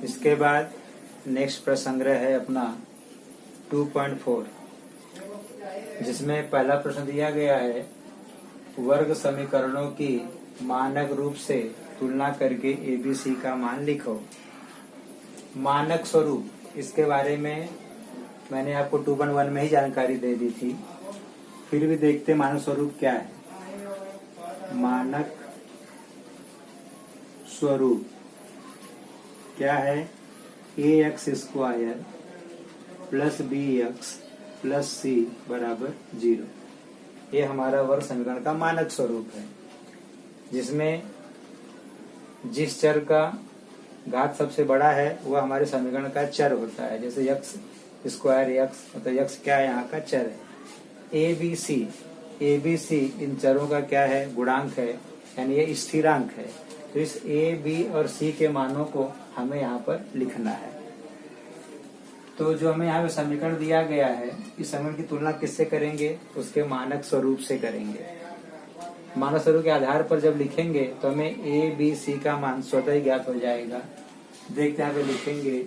इसके बाद नेक्स्ट प्रश्न संग्रह है अपना 2.4, जिसमें पहला प्रश्न दिया गया है वर्ग समीकरणों की मानक रूप से तुलना करके एबीसी का मान लिखो। मानक स्वरूप, इसके बारे में मैंने आपको 2.1 में ही जानकारी दे दी थी, फिर भी देखते मानक स्वरूप क्या है। मानक स्वरूप क्या है? ax² plus bx plus c बराबर 0। ये हमारा वर्ग समीकरण का मानक स्वरूप है, जिसमें जिस चर का घात सबसे बड़ा है वह हमारे समीकरण का चर होता है। जैसे x², मतलब x क्या है? यहाँ का चर है। ABC इन चरों का क्या है? गुणांक है, यानी ये स्थिरांक है। तो इस a, b और c के मानों को हमें यहाँ पर लिखना है। तो जो हमें यहाँ पे समीकरण दिया गया है, इस समीकरण की तुलना किससे करेंगे? उसके मानक स्वरूप से करेंगे। मानक स्वरूप के आधार पर जब लिखेंगे तो हमें a, b, c का मान स्वतः ही ज्ञात हो जाएगा। देखते हैं, यहाँ पे लिखेंगे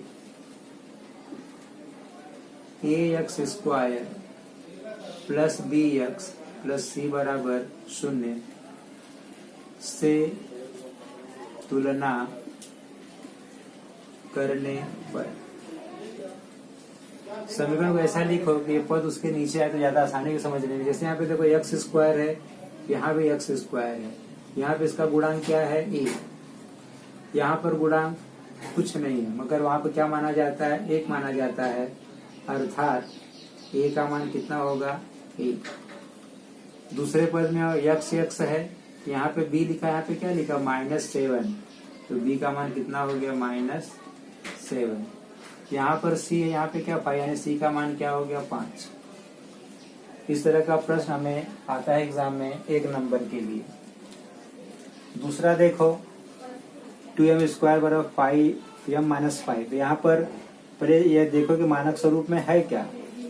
ax² plus bx plus c बराबर 0 से तुलना करने पर समीकरण को ऐसा लिखो कि ये पद उसके नीचे आए तो ज्यादा आसानी से समझने में। जैसे यहाँ पे देखो x² है, यहाँ भी x² है, यहाँ पे इसका गुणांक क्या है? a। यहाँ पर गुणांक कुछ नहीं है, मगर वहां पे क्या माना जाता है? 1 माना जाता है, अर्थात a का मान कितना होगा? 1। दूसरे पद में x है, यहाँ पे b लिखा है, यहाँ पे क्या लिखा? -7। तो b का मान कितना हो गया? -7। यहाँ पर c है, यहाँ पे क्या 5, यानी c का मान क्या हो गया? 5। इस तरह का प्रश्न हमें आता है एग्जाम में 1 नंबर के लिए। दूसरा देखो 2m² बराबर 5m-5। यहाँ पर पहले ये देखो कि मानक स्वरूप में है क्या?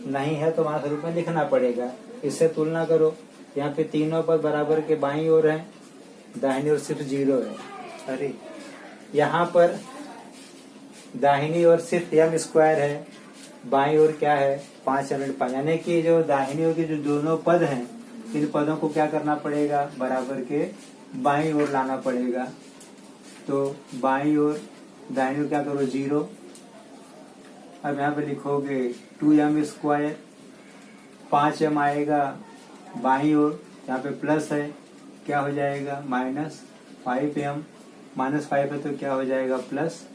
नहीं है तो मानक स्वरूप में लिखना पड़ेगा। इससे तुलना करो। यहाँ पे तीनों पद बराबर के बाईं ओर है, दाहिनी ओर सिर्फ 0 है। अरे यहाँ पर दाहिनी ओर सिर्फ m² है, बाईं ओर क्या है? 5m/5। यानी कि जो दाहिनी ओर के जो दोनों पद हैं, इन पदों को क्या करना पड़ेगा? बराबर के बाईं ओर लाना पड़ेगा। तो बाईं ओर, दाहिनी ओर क्या करो? 0। अब यहाँ पे लिखोगे 2m², 5m आएगा बाईं ओर, यहाँ पे प्लस है, क्या हो जाएगा? -5m। -5 है तो क्या हो जाएगा? +5।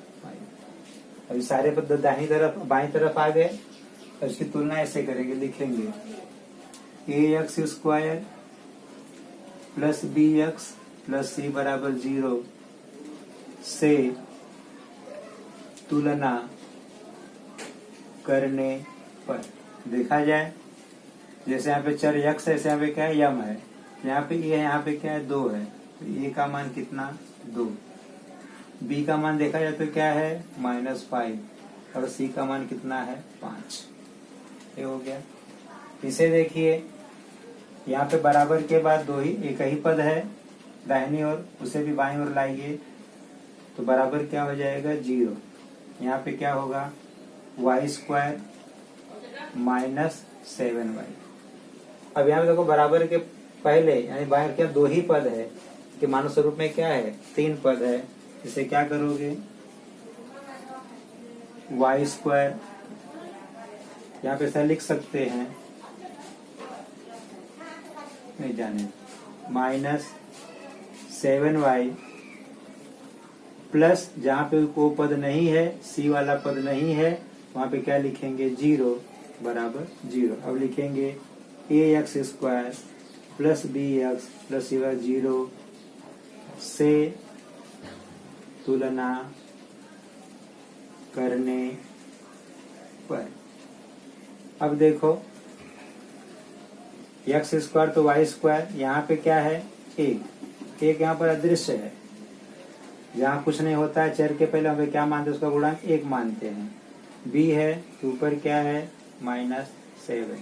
अभी सारे पद दाहिनी तरफ बाईं तरफ आ गए। अब इसकी तुलना ऐसे करेंगे, लिखेंगे ax² plus bx plus c बराबर 0 से तुलना करने पर देखा जाए। जैसे यहाँ पे चर x है, ऐसे यहाँ पे क्या है? m है। यहाँ पे a है, यहाँ पे क्या है? 2 है। तो a का मान कितना? 2। b का मान देखा जाए तो क्या है? -5। और c का मान कितना है? 5। ये हो गया। इसे देखिए, यहाँ पे बराबर के बाद एक ही पद है दाहिनी ओर, उसे भी बाईं ओर लाइए तो बराबर क्या हो जाएगा? 0। यहाँ पे क्या होगा? y² -7y। अब यहाँ पे देखो बराबर के पहले यानी बाहर क्या 2 ही पद है, कि मानक स्वरूप में क्या है? 3 पद है। इसे क्या करोगे? y², यहाँ पे ऐसा लिख सकते हैं, नहीं जाने, -7y प्लस, जहाँ पे वो पद नहीं है, c वाला पद नहीं है, वहां पे क्या लिखेंगे? 0 बराबर 0। अब लिखेंगे ax² प्लस bx प्लस 0 से तुलना करने पर। अब देखो x² तो y², यहाँ पे क्या है? 1। यहाँ पर अदृश्य है, जहाँ कुछ नहीं होता है चर के पहले हमें क्या मानते हैं? उसका गुणांक 1 मानते हैं। b है तो ऊपर क्या है? -7।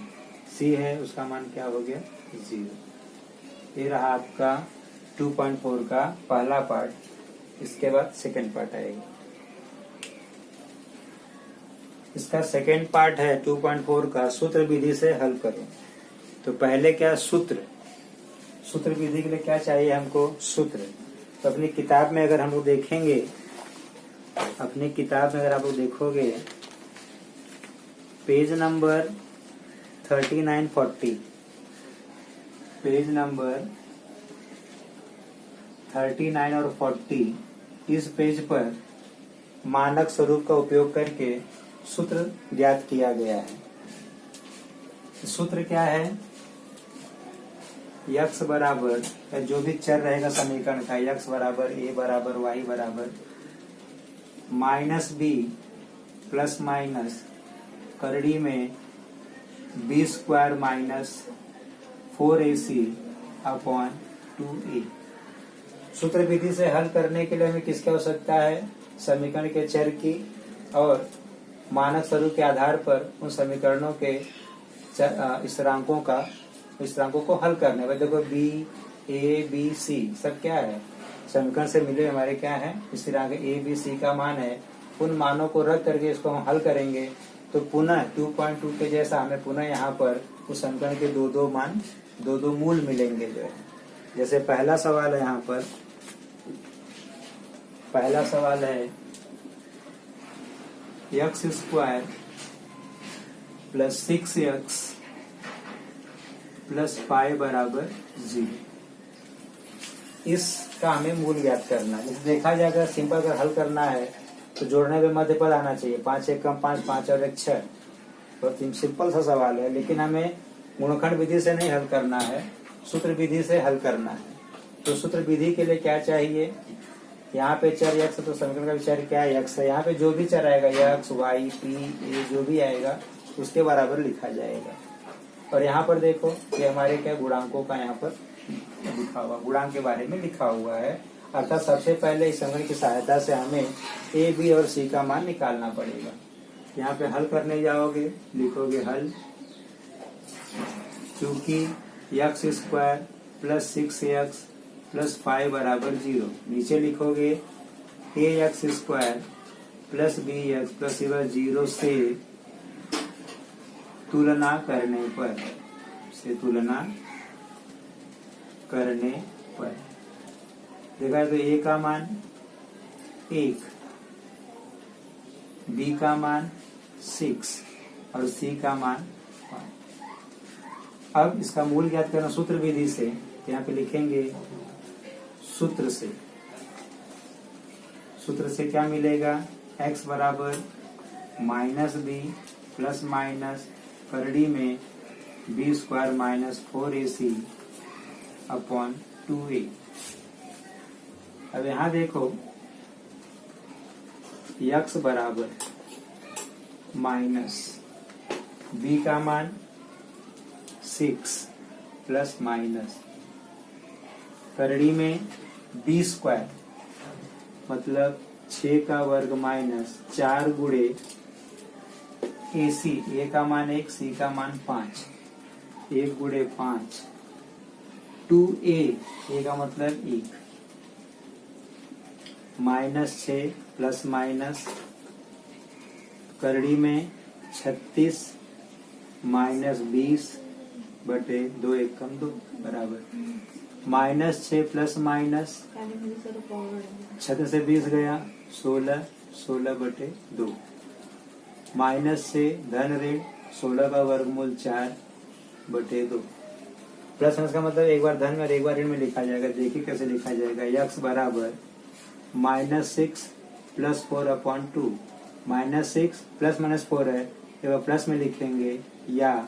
c है, उसका मान क्या हो गया? 0। ये रहा आपका 2.4 का पहला पार्ट। इसके बाद सेकंड पार्ट आएगा। इसका सेकेंड पार्ट है 2.4 का सूत्र विधि से हल करो। तो पहले क्या सूत्र विधि के लिए क्या चाहिए हमको सूत्र। तो अपनी किताब में अगर हम लोग देखेंगे, अपनी किताब में अगर आप लोग देखोगे पेज नंबर 39-40, पेज नंबर 39 और 40, इस पेज पर मानक स्वरूप का उपयोग करके सूत्र ज्ञात किया गया है। सूत्र क्या है, x बराबर जो भी चर रहेगा समीकरण का, x बराबर a बराबर y बराबर माइनस बी प्लस माइनस करड़ी में B square minus 4ac upon 2a। सूत्र विधि से हल करने के लिए हमें किसकी आवश्यकता है, समीकरण के चर की, और मानक स्वरूप के आधार पर उन समीकरणों के स्थिरांकों को हल करने पर। देखो बी ए बी सी सब क्या है, समीकरण से मिले हमारे क्या है स्थिरांक ए बी सी का मान है। उन मानों को रख करके इसको हम हल करेंगे तो पुनः 2.2 के जैसा हमें पुनः यहाँ पर उस समीकरण के दो मूल मिलेंगे जो है। जैसे पहला सवाल है, यहाँ पर पहला सवाल है x square plus 6x plus 5 बराबर 0। इसका हमें मूल ज्ञात करना है। जैसे देखा जाए अगर सिंपल अगर हल करना है तो जोड़ने में मध्य पद आना चाहिए, 5 एक कम 5, 5 और 1 6। तो सिंपल सा सवाल है, लेकिन हमें गुणनखंड विधि से नहीं हल करना है, सूत्र विधि से हल करना है। तो सूत्र विधि के लिए क्या चाहिए, यहाँ पे चर x, तो समीकरण का विचार क्या है x है, यहाँ पे जो भी चर आएगा x y p a जो भी आएगा उसके बराबर लिखा जाएगा। और यहाँ पर देखो ये हमारे क्या गुणांकों का यहाँ पर लिखा हुआ, गुणांक के बारे में लिखा हुआ है। अर्थात सबसे पहले इस समीकरण की सहायता से हमें a b और c का मान निकालना पड़ेगा। यहाँ पे हल करने जाओगे, लिखोगे हल, क्योंकि x square plus 6x plus 5 बराबर 0, नीचे लिखोगे ax square plus bx plus 0 से तुलना करने पर देखा तो a का मान 1, b का मान 6 और c का मान 5। अब इसका मूल ज्ञात करना सूत्र विधि से, यहाँ पे लिखेंगे सूत्र से क्या मिलेगा, x बराबर माइनस बी प्लस माइनस करड़ी में B square minus 4ac upon 2a। अब यहाँ देखो x बराबर माइनस b का मान 6 प्लस माइनस करड़ी में बी स्क्वायर मतलब 6 का वर्ग माइनस 4 गुणे AC, a का मान 1, c का मान 5, 1 गुणे 5 2a, a का मतलब 1 माइनस 6 प्लस माइनस करड़ी में 36 माइनस 20 बटे 2 1 कम 2 बराबर माइनस 6 प्लस माइनस 36 से 20 गया 16, 16 बटे 2 माइनस से धन ऋण 16 का वर्गमूल 4 बटे 2। प्लस का मतलब एक बार धन में और एक बार ऋण में लिखा जाएगा। देखिए कैसे लिखा जाएगा, x बराबर minus 6 plus 4 upon 2, minus 6 plus minus 4 है, एक बार प्लस में लिखेंगे, या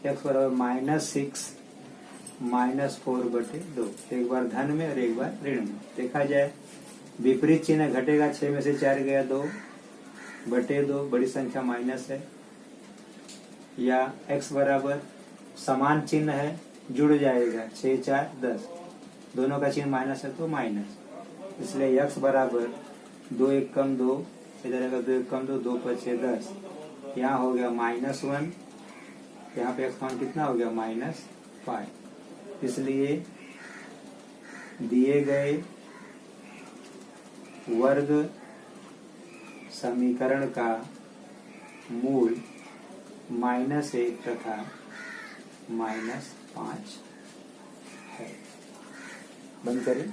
x बराबर माइनस 6 माइनस 4 बटे 2, एक बार धन में और एक बार ऋण में। देखा जाए विपरीत चिन्ह घटेगा, 6 में से 4 गया 2 बटे 2, बड़ी संख्या माइनस है, या x बराबर समान चिन्ह है जुड़ जाएगा 6 4 10, दोनों का चिन्ह माइनस है तो माइनस, इसलिए x बराबर 2 1 कम 2, इधर 2 1 कम 2, 2 5 6 10, यहाँ हो गया -1, यहाँ पे x मान कितना हो गया -5। इसलिए दिए गए वर्ग समीकरण का मूल -1 तथा -5 है। बंद करें,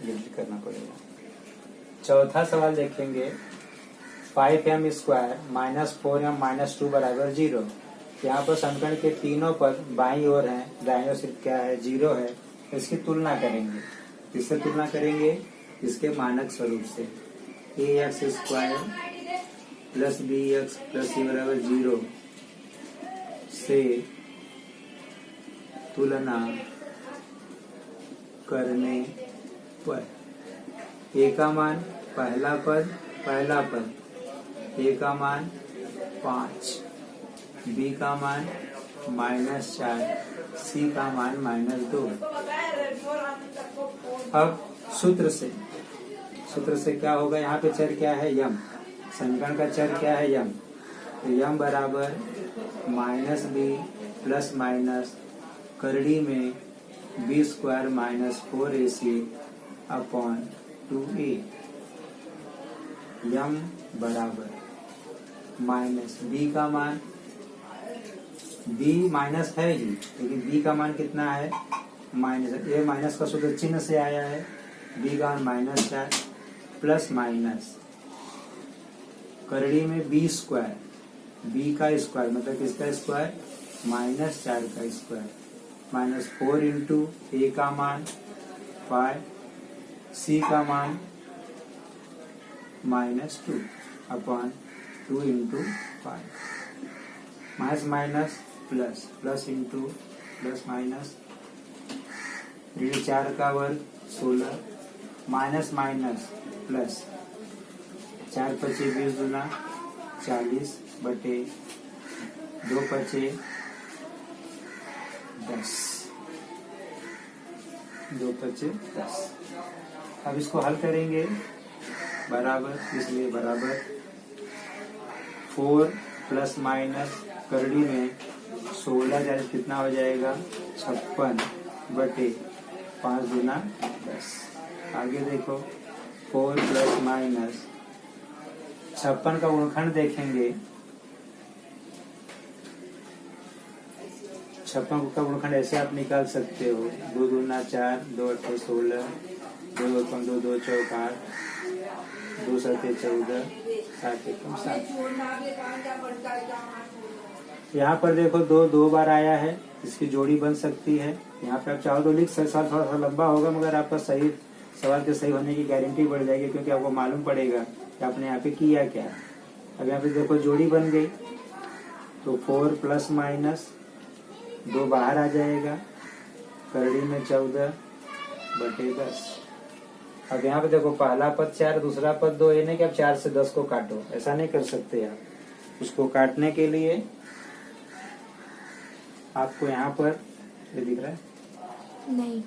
डिलीट करना पड़ेगा। चौथा सवाल देखेंगे, 5m² -4m -2 बराबर 0। यहाँ पर समीकरण के तीनों पद बाईं ओर हैं, दाईं ओर सिर्फ क्या है, 0 है। इसकी तुलना करेंगे। किससे तुलना करेंगे? इसके मानक स्वरूप से। ax² plus bx plus c बराबर 0 से तुलना करने पर a का मान पहला पद a का मान 5, b का मान -4, c का मान -2। अब सूत्र से क्या होगा? यहाँ पे चर क्या है? यम। समीकरण का चर क्या है? यम। तो यम बराबर -b प्लस माइनस करड़ी में b² -4ac अपॉन 2a। यम बराबर माइनस b का मान, b माइनस है ही, लेकिन b का मान कितना है? माइनस। ये माइनस का सूत्र चिन्ह से आया है। b का मान -4 प्लस माइनस करड़ी में b² b का स्क्वायर मतलब किसका स्क्वायर? -4 का स्क्वायर -4 इंटू a का मान 5, c का मान -2 upon 2 into 5। Minus minus plus, plus into plus minus, 4 का वर्ग 16, माइनस माइनस प्लस, 4 पचे 20 गुना 40 बटे 2 पचे 10, 2 पचे 10। अब इसको हल करेंगे बराबर, इसलिए बराबर 4 प्लस माइनस करड़ी में 16 जाए कितना हो जाएगा? 56 बटे 5 गुना 10। आगे देखो 4 प्लस माइनस 56 का गुणनखंड देखेंगे। 56 का गुणनखंड ऐसे आप निकाल सकते हो, 2 दूना 4, 2 अट्ठे 16, 2 एकम 2, 2 चौक 8, 2 सत्ते 14, 7 एकम 7। यहाँ पर देखो 2 बार आया है, इसकी जोड़ी बन सकती है। यहाँ पे आप चाहो तो लिख सकते, सवाल थोड़ा सा लंबा होगा मगर आपका सही सवाल के सही होने की गारंटी बढ़ जाएगी, क्योंकि आपको मालूम पड़ेगा कि आपने यहाँ पे किया क्या। अब यहाँ पे देखो जोड़ी बन गई, तो 4 प्लस माइनस 2 बाहर आ जाएगा, करड़ी में 14 बटे 10। अब यहाँ पे देखो पहला पद 4, दूसरा पद 2, ये नहीं कि आप 4 से 10 को काटो, ऐसा नहीं कर सकते आप। उसको काटने के लिए आपको यहाँ पर ये दिख रहा है नहीं,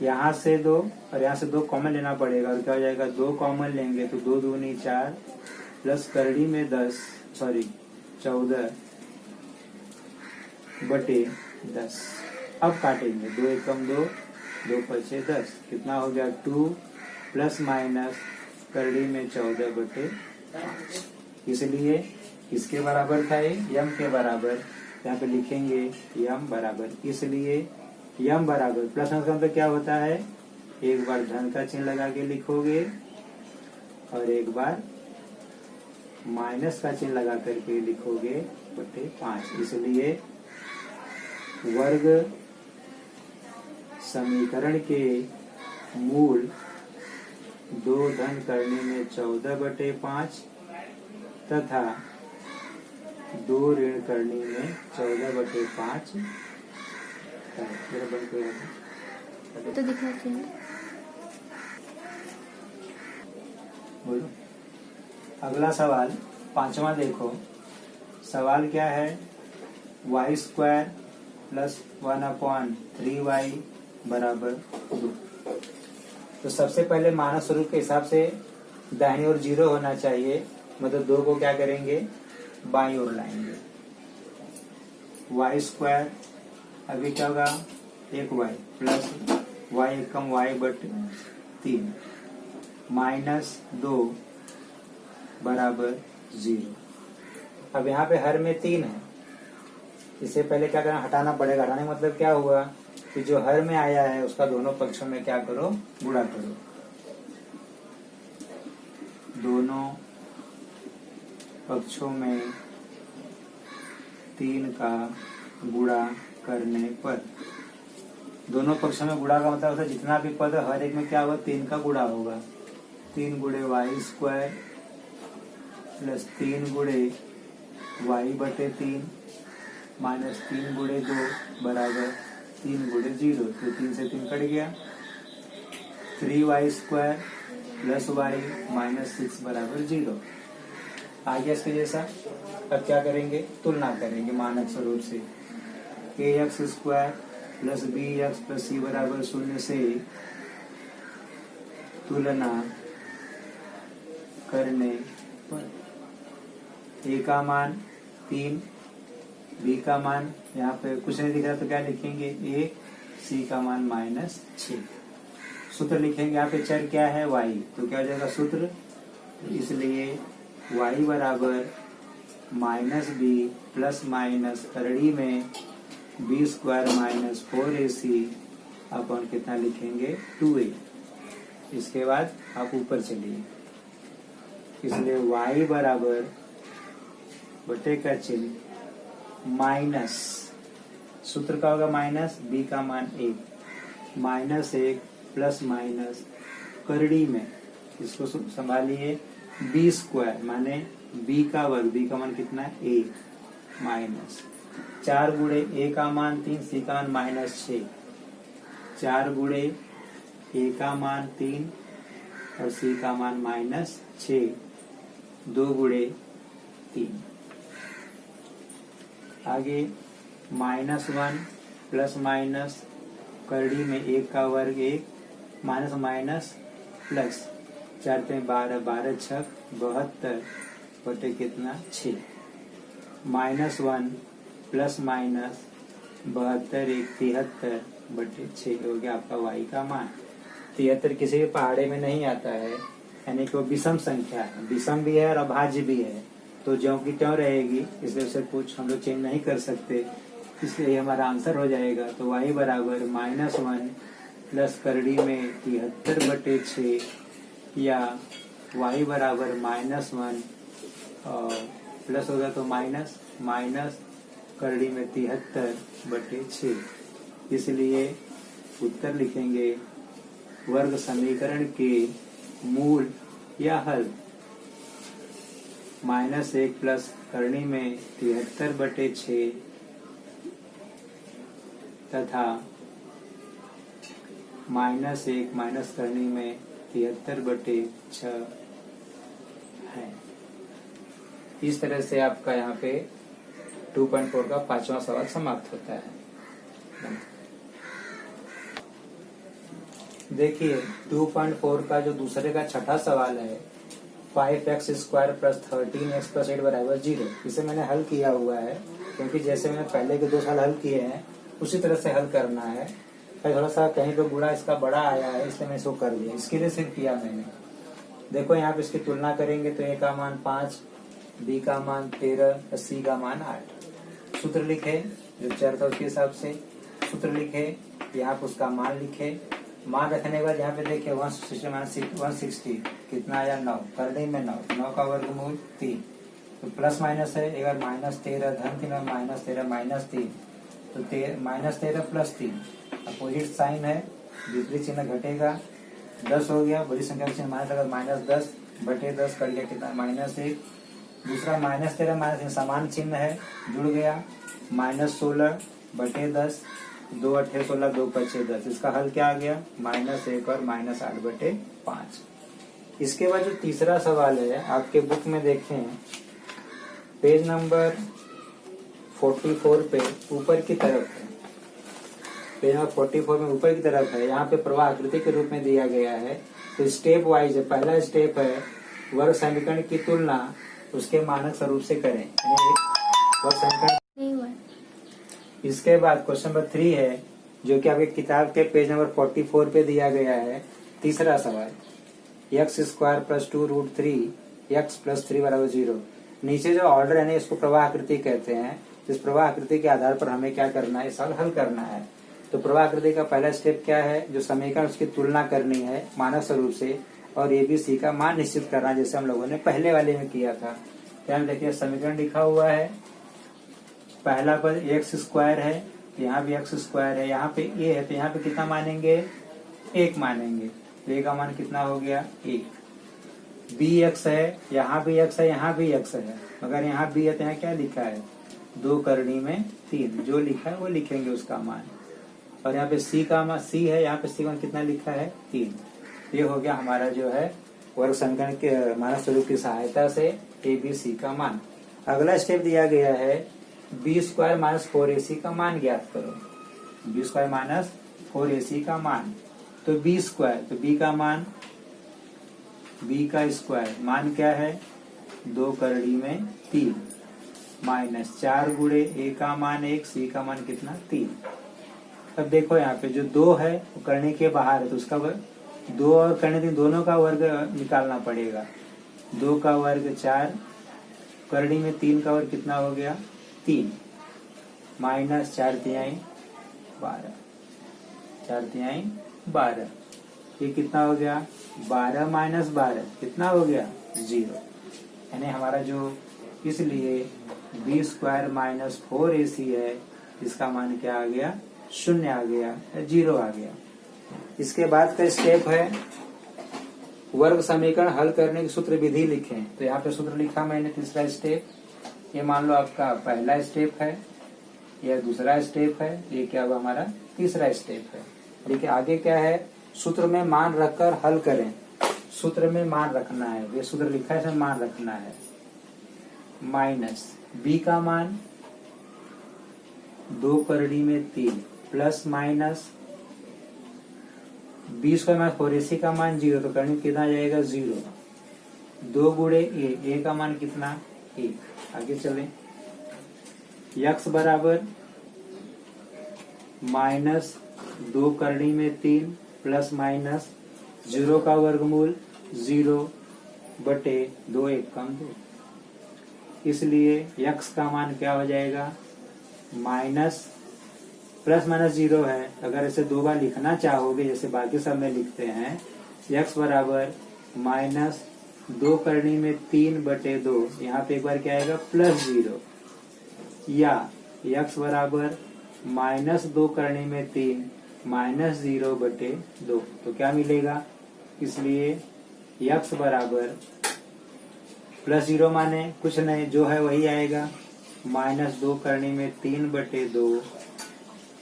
यहाँ से 2 और यहाँ से 2 कॉमन लेना पड़ेगा, और क्या हो जाएगा? 2 कॉमन लेंगे तो 2 दूनी 4 प्लस करड़ी में 14 बटे 10। अब काटेंगे, 2 एकम 2, 2 पचे 10, कितना हो गया? 2 प्लस माइनस करड़ी में 14 बटे 5। इसलिए किसके बराबर था ये? यम के बराबर। यहाँ पे लिखेंगे यम बराबर, इसलिए यम बराबर प्लस का मतलब क्या होता है? एक बार धन का चिन्ह लगा के लिखोगे और एक बार माइनस का चिन्ह लगा करके लिखोगे बटे 5। इसलिए वर्ग समीकरण के मूल 2 धन करने में 14 बटे 5 तथा 2 ऋण करने में 14 बटे 5 तो दिखा चाहिए। बोलो। अगला सवाल 5वां देखो। सवाल क्या है? y² प्लस 1/3y बराबर 2। तो सबसे पहले मानक स्वरूप के हिसाब से दाहिनी ओर 0 होना चाहिए, मतलब 2 को क्या करेंगे? बाईं ओर लाएंगे। y² अभी क्या होगा? 1y प्लस y एकम y बटे 3 माइनस 2 बराबर 0। अब यहाँ पे हर में 3 है, इससे पहले क्या करना, हटाना पड़ेगा। हटाने का मतलब क्या हुआ कि जो हर में आया है उसका दोनों पक्षों में क्या करो, गुणा करो। दोनों पक्षों में 3 का गुणा करने पर, दोनों पक्षों में गुणा का मतलब होता है जितना भी पद हर एक में क्या होगा, 3 का गुणा होगा। 3 गुणे वाई स्क्वायर प्लस 3 गुणे वाई बटे 3 माइनस 3 गुणे 2 बराबर 3 गुणे 0। तो 3 से 3 कट गया। 3y square plus Y minus 6 बराबर 0 आ गया इसके जैसा। अब क्या करेंगे, तुलना करेंगे मानक स्वरूप से। ax square plus bx plus c बराबर 0 से तुलना करने पर a का मान 3, b का मान यहाँ पे कुछ नहीं दिख रहा तो क्या लिखेंगे, a, c का मान -6। सूत्र लिखेंगे, यहाँ पे चर क्या है, y, तो क्या हो जाएगा सूत्र, इसलिए y बराबर -b प्लस माइनस करड़ी में b स्क्वायर माइनस 4ac अपन कितना लिखेंगे, 2a। इसके बाद आप ऊपर चलिए, इसलिए y बराबर बटे का चिन्ह माइनस, सूत्र का होगा माइनस, b का मान 1 -1 प्लस माइनस करड़ी में, इसको संभालिए, b स्क्वायर माने b का वर्ग, b का मान कितना है, 1 माइनस 4 गुणे a का मान 3, c का मान -6, 4 गुणे a का मान 3 और c का मान -6, 2 गुणे 3। आगे -1 प्लस माइनस करड़ी में 1 का वर्ग 1 माइनस माइनस प्लस 4 पे 12, 12 छक 72 बटे कितना 6, -1 प्लस माइनस 72 1 73 बटे 6 हो गया आपका y का मान। 73 किसी भी पहाड़े में नहीं आता है, यानी कि वो विषम संख्या है, विषम भी है और अभाज्य भी है, तो ज्यों की त्यों रहेगी, इसलिए उसे कुछ हम लोग चेंज नहीं कर सकते, इसलिए हमारा आंसर हो जाएगा। तो y बराबर -1 प्लस करड़ी में 73 बटे 6 या y बराबर -1 प्लस होगा तो माइनस करड़ी में 73 बटे 6, इसलिए उत्तर लिखेंगे वर्ग समीकरण के मूल या हल -1 प्लस करणी में 73 बटे 6 तथा -1 माइनस करणी में 73 बटे 6 है। इस तरह से आपका यहाँ पे 2.4 का 5वां सवाल समाप्त होता है। देखिए 2.4 का जो दूसरे का छठा सवाल है, 5x square plus 13x plus 8 बराबर 0, इसे मैंने हल किया हुआ है, क्योंकि जैसे मैंने पहले के 2 साल हल किए हैं उसी तरह से हल करना है। फिर थोड़ा सा कहीं पे गुणा इसका बड़ा आया है, इसलिए मैं इसको कर दिया, इसके लिए सिर्फ किया मैंने। देखो यहाँ पे इसकी तुलना करेंगे तो a का मान 5, b का मान 13, c का मान 8। सूत्र लिखे, जो चर था उसके हिसाब से सूत्र लिखे, यहाँ पे उसका मान लिखे। मान रखने के बाद यहाँ पे देखिए 160 कितना आया, 9, करने में 9 का वर्गमूल 3, तो प्लस माइनस है, एक बार -13 धन 3 -13 -3, तो -13 प्लस 3 अपोजिट साइन है, विपरीत चिन्ह घटेगा, 10 हो गया, बड़ी संख्या चिन्ह माइनस लगा, -10 बटे 10 कर गया कितना, -1। दूसरा -13 -1 समान चिन्ह है, जुड़ गया, -16 बटे 10, 2 8 16 2 5 10। इसका हल क्या आ गया, -1 और -8 बटे 5। इसके बाद जो तीसरा सवाल है आपके बुक में देखें, पेज नंबर 44 पे ऊपर की तरफ है, पेज नंबर 44 में ऊपर की तरफ है, यहाँ पे प्रवाह आकृति के रूप में दिया गया है। तो स्टेप वाइज है, पहला स्टेप है वर्ग समीकरण की तुलना उसके मानक स्वरूप से करें, वर्ग समीकरण। इसके बाद क्वेश्चन नंबर 3 है, जो कि आपके किताब के पेज नंबर 44 पे दिया गया है। तीसरा सवाल, x² + 2√3 x प्लस 3 बराबर 0। नीचे जो ऑर्डर है ना इसको प्रवाह आकृति कहते हैं। इस प्रवाह आकृति के आधार पर हमें क्या करना है, सवाल हल करना है। तो प्रवाह आकृति का पहला स्टेप क्या है, जो समीकरण उसकी तुलना करनी है मानक स्वरूप से और ए बी सी का मान निश्चित करना, जैसे हम लोगों ने पहले वाले में किया था। यहाँ देखिए समीकरण लिखा हुआ है, पहला पद एक्स स्क्वायर है, यहाँ भी एक्स स्क्वायर है, यहाँ पे ए है तो यहाँ पे कितना मानेंगे, 1 मानेंगे। तो ए का मान कितना हो गया, 1। बी एक्स है, यहाँ भी एक्स है, यहाँ भी एक्स है, मगर यहाँ बी है तो यहाँ क्या लिखा है, 2 करनी में 3, जो लिखा है वो लिखेंगे उसका मान। और यहाँ पे सी का मान सी है, यहाँ पे सी का मान कितना लिखा है, 3। ये हो गया हमारा जो है वर्ग समीकरण के मानक स्वरूप की सहायता से ए बी सी का मान। अगला स्टेप दिया गया है बी स्क्वायर माइनस 4ac का मान ज्ञात करो। बी स्क्वायर माइनस 4ac का मान, तो बी स्क्वायर, तो बी का मान, बी का स्क्वायर मान क्या है, 2 करड़ी में 3 माइनस 4 गुणे ए का मान 1, सी का मान कितना, 3। अब देखो यहाँ पे जो 2 है वो करने के बाहर है, तो उसका वर्ग 2 और करने के दोनों का वर्ग निकालना पड़ेगा। 2 का वर्ग 4, करड़ी में 3 का वर्ग कितना हो गया, 3 माइनस 4 तिहाई 12, 4 तिहाई 12, ये कितना हो गया, 12 माइनस 12 कितना हो गया, 0। यानी हमारा जो इसलिए बी स्क्वायर माइनस 4ac है, इसका मान क्या आ गया, 0 आ गया, 0 आ गया। इसके बाद का स्टेप है वर्ग समीकरण हल करने की सूत्र विधि लिखें। तो यहाँ पे सूत्र लिखा मैंने, तीसरा स्टेप, ये मान लो आपका पहला स्टेप है, यह दूसरा स्टेप है, ये क्या हुआ हमारा तीसरा स्टेप है। देखिए आगे क्या है, सूत्र में मान रखकर हल करें। सूत्र में मान रखना है, ये सूत्र लिखा है, इसमें मान रखना है। माइनस बी का मान 2 करड़ी में 3 plus minus B square minus 4ac का मान 0, तो करनी कितना आ जाएगा, 0। 2 गुणे ए का मान कितना, 1। आगे चले, यक्स बराबर माइनस 2 करनी में 3 प्लस माइनस 0 का वर्गमूल 0 बटे 2, 1 कम 2। इसलिए यक्स का मान क्या हो जाएगा, माइनस प्लस माइनस 0 है, अगर इसे 2 बार लिखना चाहोगे जैसे बाकी सब में लिखते हैं, यक्स बराबर माइनस 2 करनी में 3 बटे 2, यहाँ पे एक बार क्या आएगा, प्लस 0, या यक्स बराबर माइनस 2 करनी में 3 माइनस 0 बटे 2, तो क्या मिलेगा, इसलिए यक्स बराबर प्लस 0 माने कुछ नहीं, जो है वही आएगा, माइनस 2 करनी में 3 बटे 2,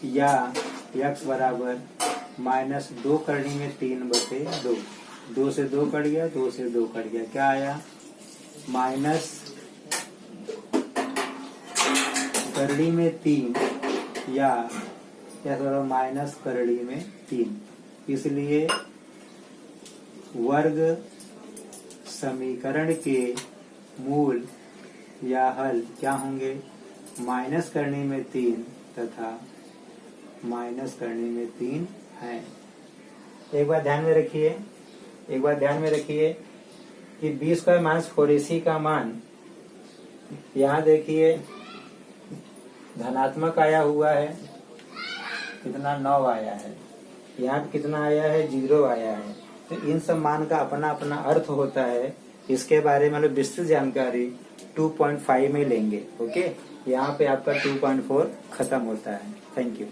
या यक्स बराबर माइनस 2 करनी में 3 बटे 2, 2 से 2 कट गया, 2 से 2 कट गया, क्या आया, माइनस करड़ी में 3 या माइनस करड़ी में 3। इसलिए वर्ग समीकरण के मूल या हल क्या होंगे, माइनस करने में 3 तथा माइनस करने में 3 है। एक बार ध्यान में रखिए कि बी स्क्वायर माइनस 4ac का मान, यहाँ देखिए धनात्मक आया हुआ है, कितना 9 आया है, यहाँ पे कितना आया है, 0 आया है। तो इन सब मान का अपना अपना अर्थ होता है, इसके बारे में विस्तृत जानकारी 2.5 में लेंगे। ओके, यहाँ पे आपका 2.4 खत्म होता है। Thank you.